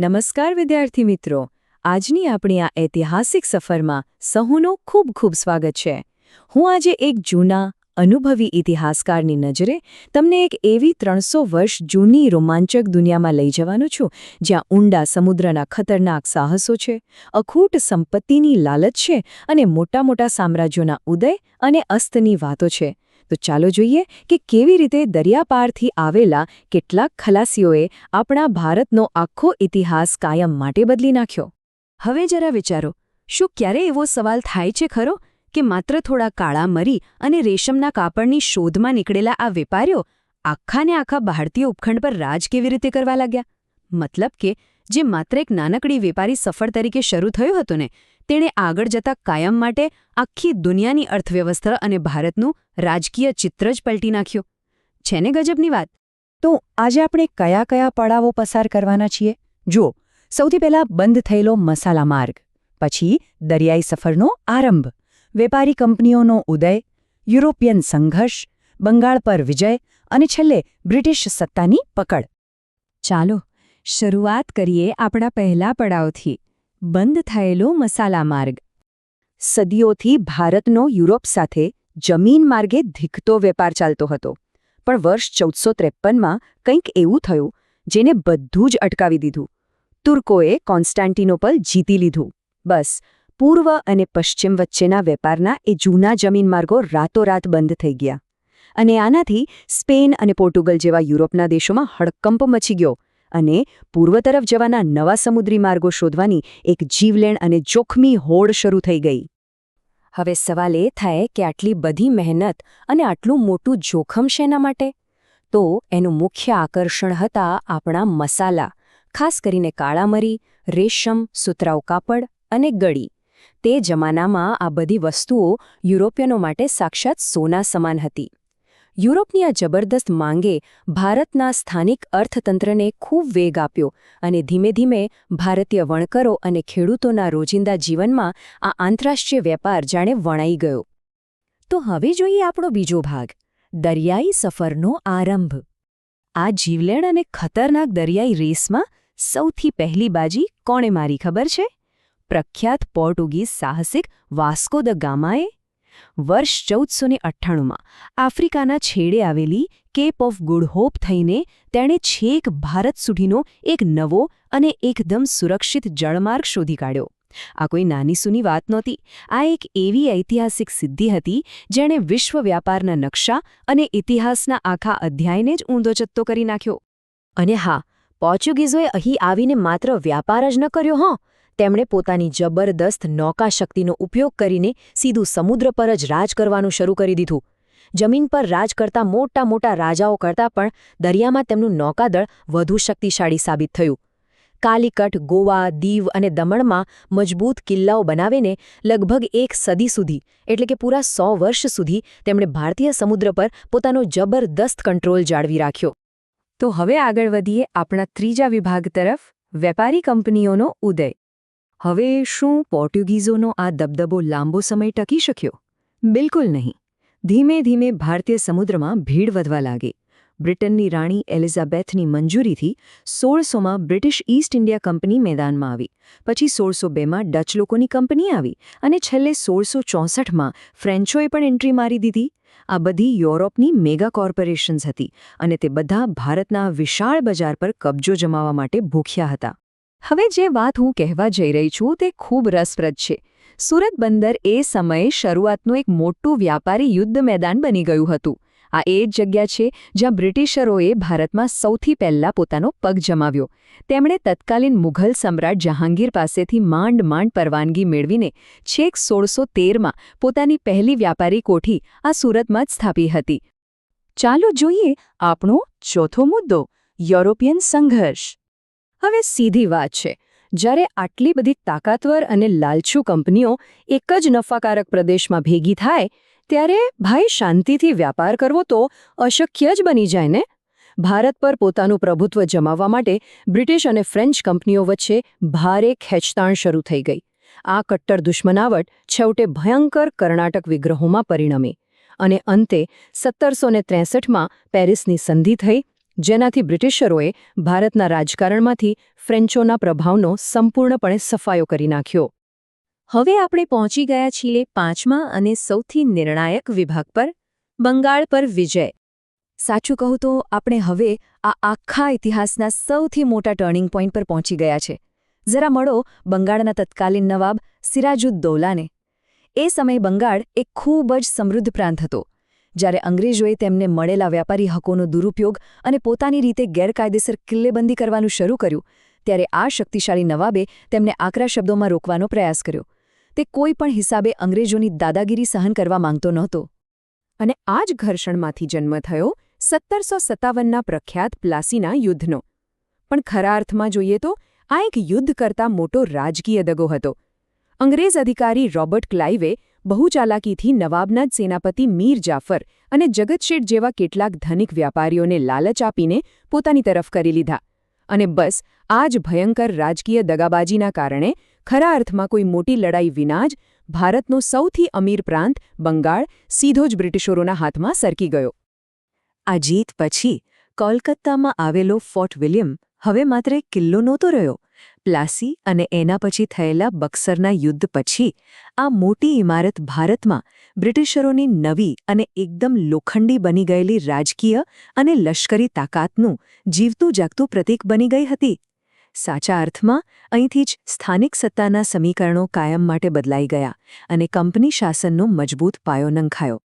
નમસ્કાર વિદ્યાર્થી મિત્રો, આજની આપણી આ ઐતિહાસિક સફરમાં સહુનું ખૂબ ખૂબ સ્વાગત છે. હું આજે એક જૂના, અનુભવી ઇતિહાસકારની નજરે તમને એક એવી 300 વર્ષ જૂની રોમાંચક દુનિયામાં લઈ જવાનો છું, જ્યાં ઊંડા સમુદ્રના ખતરનાક સાહસો છે, અખૂટ સંપત્તિની લાલચ છે અને મોટા મોટા સામ્રાજ્યોના ઉદય અને અસ્તની વાતો છે. તો ચાલો જોઈએ કે કેવી રીતે દરિયાપારથી આવેલા કેટલાક ખલાસીઓએ આપણા ભારતનો આખો ઇતિહાસ કાયમ માટે બદલી નાખ્યો. હવે જરા વિચારો, શું ક્યારે એવો સવાલ થાય છે ખરો કે માત્ર થોડા કાળા મરી અને રેશમના કાપડની શોધમાં નીકળેલા આ વેપારીઓ આખાને આખા ભારતીય ઉપખંડ પર રાજ કેવી રીતે કરવા લાગ્યા? મતલબ કે જે માત્ર એક નાનકડી વેપારી સફળ તરીકે શરૂ થયો હતો ને, તેણે આગળ જતા કાયમ માટે આખી દુનિયાની અર્થવ્યવસ્થા અને ભારતનું રાજકીય ચિત્ર જ પલટી નાખ્યું. છે ને ગજબની વાત? તો આજે આપણે કયા કયા પડાવો પસાર કરવાના છીએ? જુઓ, સૌથી પહેલાં બંધ થયેલો મસાલા માર્ગ, પછી દરિયાઈ સફરનો આરંભ, વેપારી કંપનીઓનો ઉદય, યુરોપિયન સંઘર્ષ, બંગાળ પર વિજય અને છેલ્લે બ્રિટિશ સત્તાની પકડ. ચાલો શરૂઆત કરીએ આપણા પહેલા પડાવથી, બંધ થયેલો મસાલા માર્ગ. સદીઓથી ભારતનો યુરોપ સાથે જમીન માર્ગે ધીકતો વેપાર ચાલતો હતો, પણ વર્ષ 1453માં કંઈક એવું થયું જેને બધું જ અટકાવી દીધું. તુર્કોએ કોન્સ્ટાન્ટિનોપલ જીતી લીધું. બસ, પૂર્વ અને પશ્ચિમ વચ્ચેના વેપારના એ જૂના જમીન માર્ગો રાતોરાત બંધ થઈ ગયા. અને આનાથી સ્પેન અને પોર્ટુગલ જેવા યુરોપના દેશોમાં હડકંપ મચી ગયો અને પૂર્વ તરફ જવાના નવા સમુદ્રી માર્ગો શોધવાની એક જીવલેણ અને જોખમી હોડ શરૂ થઈ ગઈ. હવે સવાલ એ થાય કે આટલી બધી મહેનત અને આટલું મોટું જોખમ શેના માટે? તો એનું મુખ્ય આકર્ષણ હતા આપણા મસાલા, ખાસ કરીને કાળા મરી, રેશમ, સુતરાઉ કાપડ અને ગળી. તે જમાનામાં આ બધી વસ્તુઓ યુરોપિયનો માટે સાક્ષાત સોના સમાન હતી. યુરોપની આ જબરદસ્ત માંગે ભારતના સ્થાનિક અર્થતંત્રને ખૂબ વેગ આપ્યો અને ધીમે ધીમે ભારતીય વણકરો અને ખેડૂતોના રોજિંદા જીવનમાં આ આંતરરાષ્ટ્રીય વેપાર જાણે વણાઈ ગયો. તો હવે જોઈએ આપણો બીજો ભાગ, દરિયાઈ સફરનો આરંભ. આ જીવલેણ અને ખતરનાક દરિયાઈ રેસમાં સૌથી પહેલી બાજી કોણે મારી ખબર છે? પ્રખ્યાત પોર્ટુગીઝ સાહસિક વાસ્કો દ ગામાએ. વર્ષ 1498માં આફ્રિકાના છેડે આવેલી કેપ ઓફ ગુડ હોપ થઈને તેણે છેક ભારત સુધીનો એક નવો અને એકદમ સુરક્ષિત જળમાર્ગ શોધી કાઢ્યો. આ કોઈ નાની સૂની વાત નહોતી. આ એક એવી ઐતિહાસિક સિદ્ધિ હતી જેણે વિશ્વ વ્યાપારના નકશા અને ઇતિહાસના આખા અધ્યાયને જ ઊંધો ચત્તો કરી નાખ્યો. અને હા, પોર્ચુગીઝોએ અહીં આવીને માત્ર વ્યાપાર જ ન કર્યો, હં, તેમણે પોતાની જબરદસ્ત નૌકાશક્તિનો ઉપયોગ કરીને સીધું સમુદ્ર પર જ રાજ કરવાનું શરૂ કરી દીધું. જમીન પર રાજ કરતા મોટા મોટા રાજાઓ કરતાં પણ દરિયામાં તેમનું નૌકાદળ વધુ શક્તિશાળી સાબિત થયું. કાલિકટ, ગોવા, દીવ અને દમણમાં મજબૂત કિલ્લાઓ બનાવીને લગભગ એક સદી સુધી, એટલે કે પૂરા 100 વર્ષ સુધી તેમણે ભારતીય સમુદ્ર પર પોતાનો જબરદસ્ત કંટ્રોલ જાળવી રાખ્યો. તો હવે આગળ વધીએ આપણા ત્રીજા વિભાગ તરફ, વેપારી કંપનીઓનો ઉદય. હવે શું પોર્ટુગીઝોનો આ દબદબો લાંબો સમય ટકી શક્યો? બિલકુલ નહીં. ધીમે ધીમે ભારતીય સમુદ્રમાં ભીડ વધવા લાગી. બ્રિટનની રાણી એલિઝાબેથની મંજૂરીથી 1600માં બ્રિટિશ ઈસ્ટ ઇન્ડિયા કંપની મેદાનમાં આવી, પછી 1602માં ડચ લોકોની કંપની આવી અને છેલ્લે 1664માં ફ્રેન્ચોએ પણ એન્ટ્રી મારી દીધી. આ બધી યુરોપની મેગા કોર્પોરેશન્સ હતી અને તે બધા ભારતના વિશાળ બજાર પર કબજો જમાવવા માટે ભૂખ્યા હતા. હવે જે વાત હું કહેવા જઈ રહી છું તે ખૂબ રસપ્રદ છે. સુરત બંદર એ સમયે શરૂઆતનું એક મોટું વ્યાપારી યુદ્ધ મેદાન બની ગયું હતું. આ એ જ જગ્યા છે જ્યાં બ્રિટિશરોએ ભારતમાં સૌથી પહેલાં પોતાનો પગ જમાવ્યો. તેમણે તત્કાલીન મુઘલ સમ્રાટ જહાંગીર પાસેથી માંડ પરવાનગી મેળવીને છેક 1613માં પોતાની પહેલી વ્યાપારી કોઠી આ સુરતમાં જ સ્થાપી હતી. ચાલો જોઈએ આપણો ચોથો મુદ્દો, યુરોપિયન સંઘર્ષ. હવે સીધી વાત છે, જ્યારે આટલી બધી તાકાતવર અને લાલચુ કંપનીઓ એક જ નફાકારક પ્રદેશમાં ભેગી થાય, ત્યારે ભાઈ શાંતિથી વ્યાપાર કરવો તો અશક્ય જ બની જાય ને? ભારત પર પોતાનું પ્રભુત્વ જમાવવા માટે બ્રિટિશ અને ફ્રેન્ચ કંપનીઓ વચ્ચે ભારે ખેંચતાણ શરૂ થઈ ગઈ. આ કટ્ટર દુશ્મનાવટ છેવટે ભયંકર કર્ણાટક વિગ્રહોમાં પરિણમી અને અંતે 1763માં પેરિસની સંધિ થઈ, જેનાથી બ્રિટિશરોએ ભારતના રાજકારણમાંથી ફ્રેન્ચોના પ્રભાવનો સંપૂર્ણપણે સફાયો કરી નાખ્યો. હવે આપણે પહોંચી ગયા છીએ 5મા અને સૌથી નિર્ણાયક વિભાગ પર, બંગાળ પર વિજય. સાચું કહું તો આપણે હવે આ આખા ઇતિહાસના સૌથી મોટા ટર્નિંગ પોઈન્ટ પર પહોંચી ગયા છે. જરા મળો બંગાળના તત્કાલીન નવાબ સિરાજુદ્દૌલાને. એ સમયે બંગાળ એક ખૂબ જ સમૃદ્ધ પ્રાંત હતો. જ્યારે અંગ્રેજોએ તેમને મળેલા વ્યાપારી હકોનો દુરુપયોગ અને પોતાની રીતે ગેરકાયદેસર કિલ્લેબંધી કરવાનું શરૂ કર્યું, ત્યારે આ શક્તિશાળી નવાબે તેમને આકરા શબ્દોમાં રોકવાનો પ્રયાસ કર્યો. તે કોઈ પણ હિસાબે અંગ્રેજોની દાદાગીરી સહન કરવા માંગતો નહોતો. અને આ જ ઘર્ષણમાંથી જન્મ થયો 1757ના પ્રખ્યાત પ્લાસીના યુદ્ધનો. પણ ખરા અર્થમાં જોઈએ તો આ એક યુદ્ધ કરતાં મોટો રાજકીય દગો હતો. અંગ્રેજ અધિકારી રોબર્ટ ક્લાઇવે બહુ ચાલાકીથી નવાબના જ સેનાપતિ મીર જાફર અને જગતશેઠ જેવા કેટલાક ધનિક વ્યાપારીઓને લાલચ આપીને પોતાની તરફ કરી લીધા. અને બસ આ જ ભયંકર રાજકીય દગાબાજીના કારણે ખરા અર્થમાં કોઈ મોટી લડાઈ વિના જ ભારતનો સૌથી અમીર પ્રાંત બંગાળ સીધો જ બ્રિટિશરોના હાથમાં સરકી ગયો. આ જીત પછી કોલકાતામાં આવેલો ફોર્ટ વિલિયમ હવે માત્ર એક કિલ્લો નહોતો રહ્યો. પ્લાસી અને એના પછી થયેલા બક્સરના યુદ્ધ પછી આ મોટી ઇમારત ભારતમાં બ્રિટિશરોની નવી અને એકદમ લોખંડી બની ગયેલી રાજકીય અને લશ્કરી તાકાતનું જીવતું જાગતું પ્રતીક બની ગઈ હતી. સાચા અર્થમાં અહીંથી જ સ્થાનિક સત્તાના સમીકરણો કાયમ માટે બદલાઈ ગયા અને કંપની શાસનનો મજબૂત પાયો નંખાયો.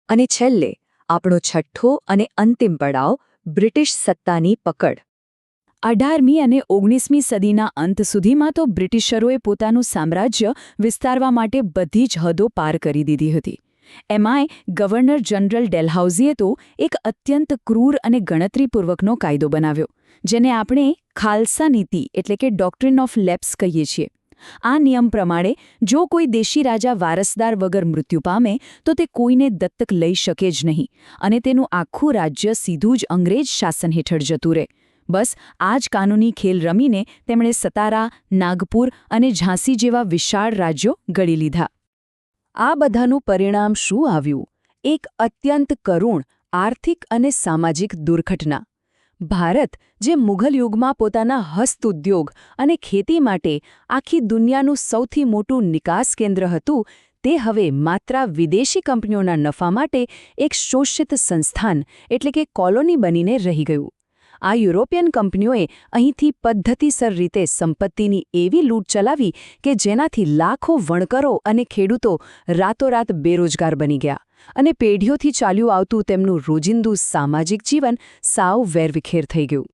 અને છેલ્લે આપણો છઠ્ઠો અને અંતિમ પડાવ બ્રિટિશ સત્તાની પકડ. 18મી અને 19મી સદીના અંત સુધીમાં તો બ્રિટિશરોએ પોતાનું સામ્રાજ્ય વિસ્તારવા માટે બધી જ હદો પાર કરી દીધી હતી. એમાંય ગવર્નર જનરલ ડેલહાઉસીએ તો એક અત્યંત ક્રૂર અને ગણતરીપૂર્વકનો કાયદો બનાવ્યો, જેને આપણે ખાલસા નીતિ એટલે કે ડોક્ટ્રિન ઓફ લેપ્સ કહીએ છીએ. આ નિયમ પ્રમાણે જો કોઈ દેશી રાજા વારસદાર વગર મૃત્યુ પામે તો તે કોઈને દત્તક લઈ શકે જ નહીં અને તેનું આખું રાજ્ય સીધું જ અંગ્રેજ શાસન હેઠળ જતું રહે. બસ આ જ કાનૂની ખેલ રમીને તેમણે સતારા, નાગપુર અને ઝાંસી જેવા વિશાળ રાજ્યો ગળી લીધા. આ બધાનું પરિણામ શું આવ્યું? એક અત્યંત કરુણ આર્થિક અને સામાજિક દુર્ઘટના. ભારત, જે મુઘલ યુગમાં પોતાના હસ્તઉદ્યોગ અને ખેતી માટે આખી દુનિયાનું સૌથી મોટું નિકાસ કેન્દ્ર હતું, તે હવે માત્ર વિદેશી કંપનીઓના નફા માટે એક શોષિત સંસ્થાન એટલે કે કોલોની બનીને રહી ગયું. આ યુરોપિયન કંપનીઓએ અહીંથી પદ્ધતિસર રીતે સંપત્તિની એવી લૂંટ ચલાવી કે જેનાથી લાખો વણકરો અને ખેડૂતો રાતોરાત બેરોજગાર બની ગયા અને પેઢીઓથી ચાલ્યું આવતું તેમનું રોજિંદુ સામાજિક જીવન સાવ વેરવિખેર થઈ ગયું.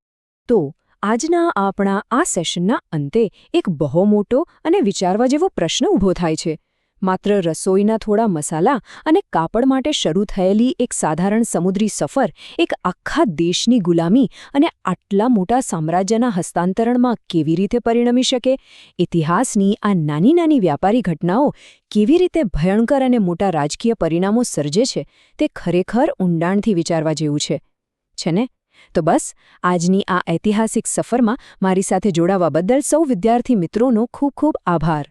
તો આજના આપણા આ સેશનના અંતે એક બહુ મોટો અને વિચારવા જેવો પ્રશ્ન ઊભો થાય છે. માત્ર રસોઈના થોડા મસાલા અને કાપડ માટે શરૂ થયેલી એક સાધારણ સમુદ્રી સફર એક આખા દેશની ગુલામી અને આટલા મોટા સામ્રાજ્યના હસ્તાંતરણમાં કેવી રીતે પરિણમી શકે? ઇતિહાસની આ નાની નાની વ્યાપારી ઘટનાઓ કેવી રીતે ભયંકર અને મોટા રાજકીય પરિણામો સર્જે છે, તે ખરેખર ઊંડાણથી વિચારવા જેવું છે ને? તો બસ આજની આ ઐતિહાસિક સફરમાં મારી સાથે જોડાવા બદલ સૌ વિદ્યાર્થી મિત્રોનો ખૂબ ખૂબ આભાર.